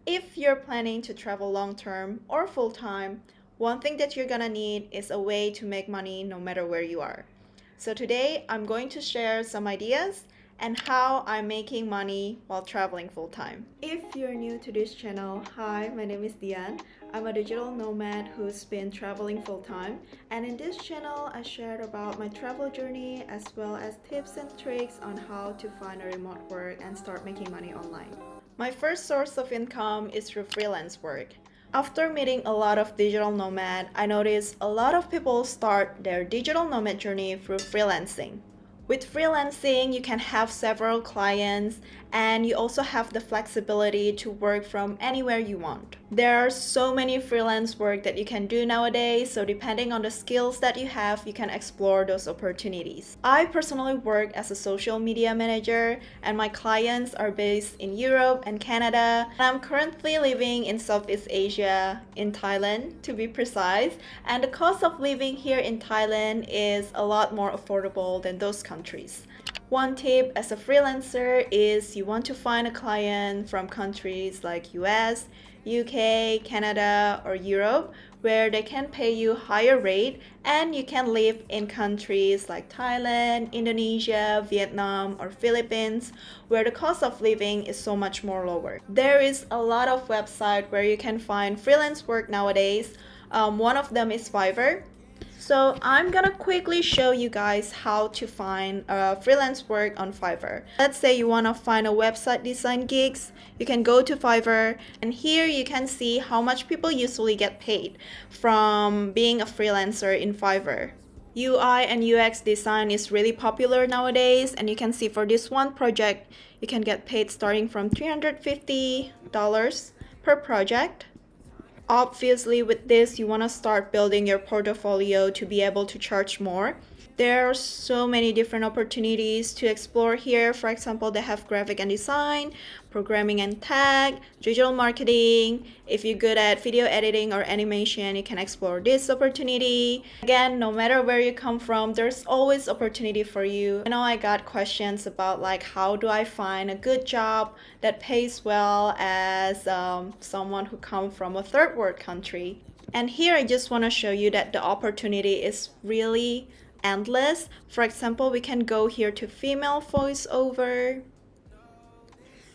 If you're planning to travel long-term or full-time, one thing that you're gonna need is a way to make money no matter where you are. So today I'm going to share some ideas and how I'm making money while traveling full-time. If you're new to this channel, hi, my name is Dian. I'm a digital nomad who's been traveling full-time, and in this channel I shared about my travel journey as well as tips and tricks on how to find a remote work and start making money online. My first source of income is through freelance work. After meeting a lot of digital nomad, I noticed a lot of people start their digital nomad journey through freelancing. With freelancing, you can have several clients and you also have the flexibility to work from anywhere you want. There are so many freelance work that you can do nowadays, so depending on the skills that you have, you can explore those opportunities. I personally work as a social media manager and my clients are based in Europe and Canada. I'm currently living in Southeast Asia, in Thailand to be precise, and the cost of living here in Thailand is a lot more affordable than those countries. One tip as a freelancer is you want to find a client from countries like US, UK, Canada, or Europe where they can pay you higher rate and you can live in countries like Thailand, Indonesia, Vietnam, or Philippines where the cost of living is so much more lower. There is a lot of websites where you can find freelance work nowadays. One of them is Fiverr. So I'm gonna quickly show you guys how to find freelance work on Fiverr. Let's say you wanna find a website design gigs, you can go to Fiverr and here you can see how much people usually get paid from being a freelancer in Fiverr. UI and UX design is really popular nowadays and you can see for this one project you can get paid starting from $350 per project. Obviously, with this, you want to start building your portfolio to be able to charge more. There are so many different opportunities to explore here. For example, they have graphic and design, programming and tech, digital marketing. If you're good at video editing or animation, you can explore this opportunity. Again, no matter where you come from, there's always opportunity for you. I know I got questions about like how do I find a good job that pays well as someone who comes from a third world country. And here I just want to show you that the opportunity is really endless. For example, we can go here to female voiceover.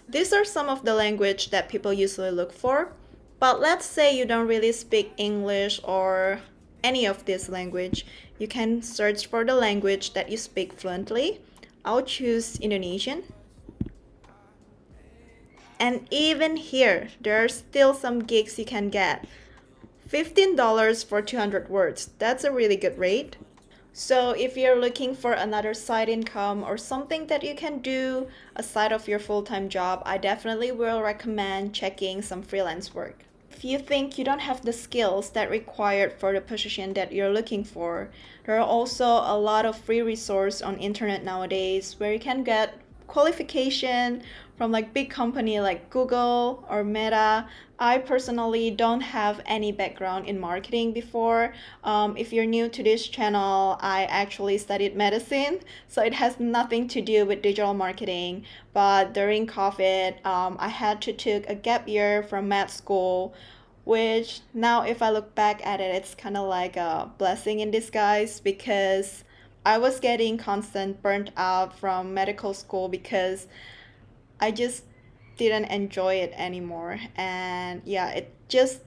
These are some of the language that people usually look for, but let's say you don't really speak English or any of this language. You can search for the language that you speak fluently. I'll choose Indonesian. And even here, there are still some gigs you can get. $15 for 200 words. That's a really good rate. So if you're looking for another side income or something that you can do aside of your full-time job, I definitely will recommend checking some freelance work. If you think you don't have the skills that required for the position that you're looking for, there are also a lot of free resources on internet nowadays where you can get qualification from like big company like Google or Meta. I personally don't have any background in marketing before. If you're new to this channel, I actually studied medicine, so it has nothing to do with digital marketing. But during COVID, I had to take a gap year from med school, which now if I look back at it, it's kind of like a blessing in disguise because I was getting constant burnt out from medical school because I just didn't enjoy it anymore. And yeah, it just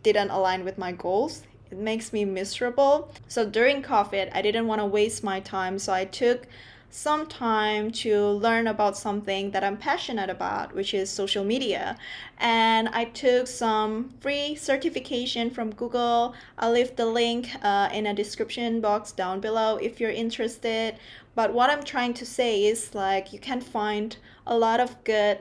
didn't align with my goals. It makes me miserable. So during COVID, I didn't want to waste my time. So I took some time to learn about something that I'm passionate about, which is social media. And I took some free certification from Google. I'll leave the link in a description box down below if you're interested. But what I'm trying to say is like you can find a lot of good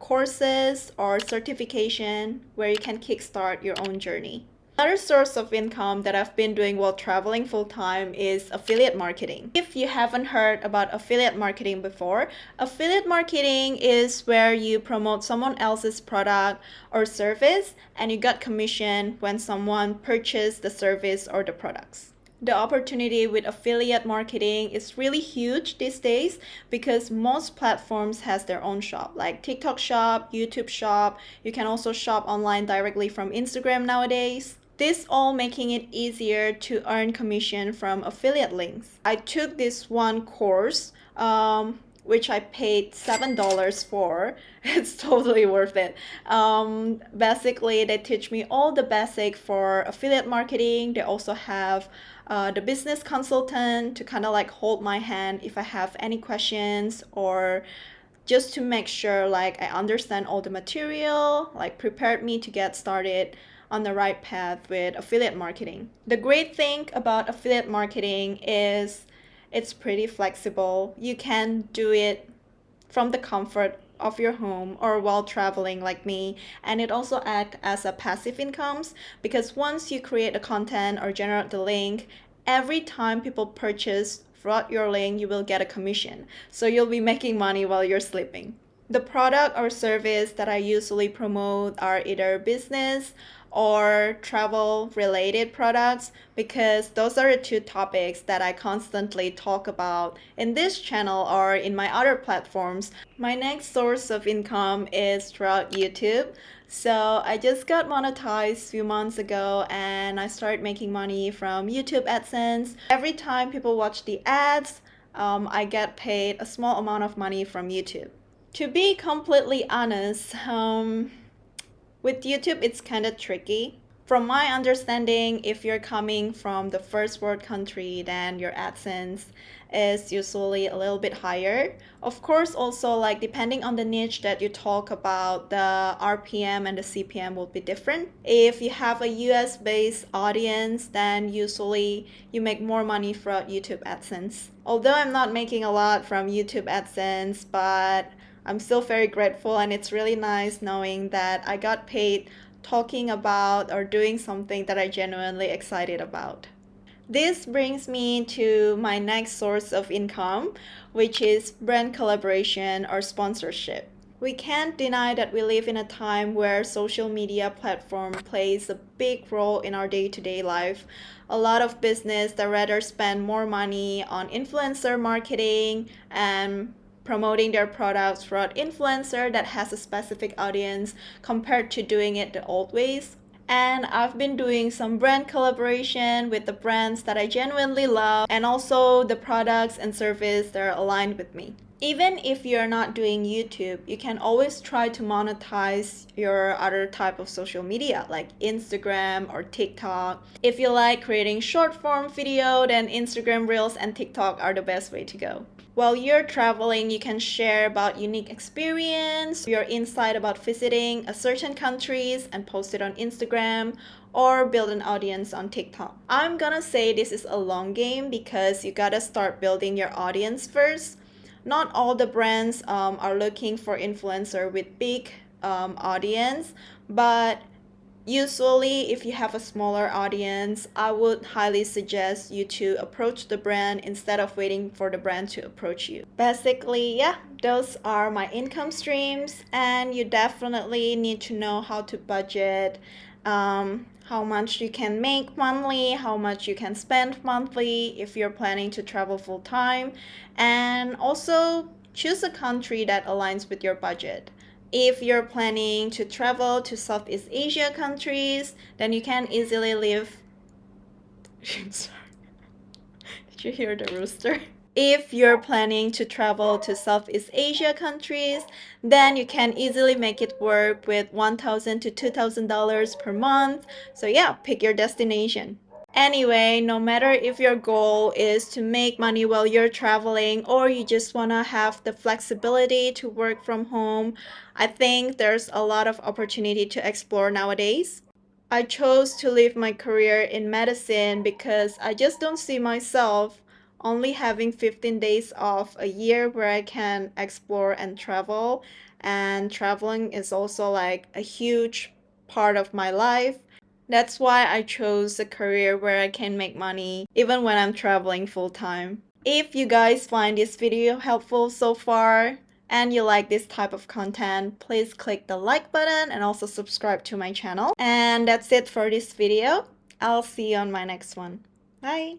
courses or certification where you can kickstart your own journey. Another source of income that I've been doing while traveling full-time is affiliate marketing. If you haven't heard about affiliate marketing before, affiliate marketing is where you promote someone else's product or service and you got commission when someone purchased the service or the products. The opportunity with affiliate marketing is really huge these days because most platforms has their own shop, like TikTok shop, YouTube shop. You can also shop online directly from Instagram nowadays. This all making it easier to earn commission from affiliate links. I took this one course, which I paid $7 for. It's totally worth it. Basically, they teach me all the basic for affiliate marketing. They also have the business consultant to kind of like hold my hand if I have any questions, or just to make sure like I understand all the material, like prepared me to get started on the right path with affiliate marketing. The great thing about affiliate marketing is it's pretty flexible. You can do it from the comfort of your home or while traveling like me, and it also acts as a passive income because once you create the content or generate the link, every time people purchase throughout your link you will get a commission, so you'll be making money while you're sleeping. The product or service that I usually promote are either business or travel related products because those are the two topics that I constantly talk about in this channel or in my other platforms. My next source of income is throughout YouTube. So I just got monetized a few months ago and I started making money from YouTube AdSense. Every time people watch the ads, I get paid a small amount of money from YouTube. To be completely honest, with YouTube, it's kind of tricky. From my understanding, if you're coming from the first world country, then your AdSense is usually a little bit higher. Of course, also like depending on the niche that you talk about, the RPM and the CPM will be different. If you have a US based audience, then usually you make more money from YouTube AdSense. Although I'm not making a lot from YouTube AdSense, but I'm still very grateful, and it's really nice knowing that I got paid talking about or doing something that I genuinely excited about. This brings me to my next source of income, which is brand collaboration or sponsorship. We can't deny that we live in a time where social media platform plays a big role in our day-to-day life. A lot of business that rather spend more money on influencer marketing and promoting their products through an influencer that has a specific audience compared to doing it the old ways. And I've been doing some brand collaboration with the brands that I genuinely love and also the products and service that are aligned with me. Even if you're not doing YouTube, you can always try to monetize your other type of social media like Instagram or TikTok. If you like creating short form video, then Instagram Reels and TikTok are the best way to go. While you're traveling, you can share about unique experience, your insight about visiting a certain countries and post it on Instagram or build an audience on TikTok. I'm gonna say this is a long game because you gotta start building your audience first. Not all the brands are looking for influencer with big audience, but usually, if you have a smaller audience, I would highly suggest you to approach the brand instead of waiting for the brand to approach you. Basically, yeah, those are my income streams, and you definitely need to know how to budget, how much you can make monthly, how much you can spend monthly if you're planning to travel full time, and also choose a country that aligns with your budget. If you're planning to travel to Southeast Asia countries, then you can easily live. Sorry. Did you hear the rooster? If you're planning to travel to Southeast Asia countries, then you can easily make it work with $1,000 to $2,000 per month. So yeah, pick your destination. Anyway, no matter if your goal is to make money while you're traveling or you just want to have the flexibility to work from home, I think there's a lot of opportunity to explore nowadays. I chose to leave my career in medicine because I just don't see myself only having 15 days off a year where I can explore and travel. And traveling is also like a huge part of my life. That's why I chose a career where I can make money even when I'm traveling full time. If you guys find this video helpful so far and you like this type of content, please click the like button and also subscribe to my channel. And that's it for this video. I'll see you on my next one. Bye.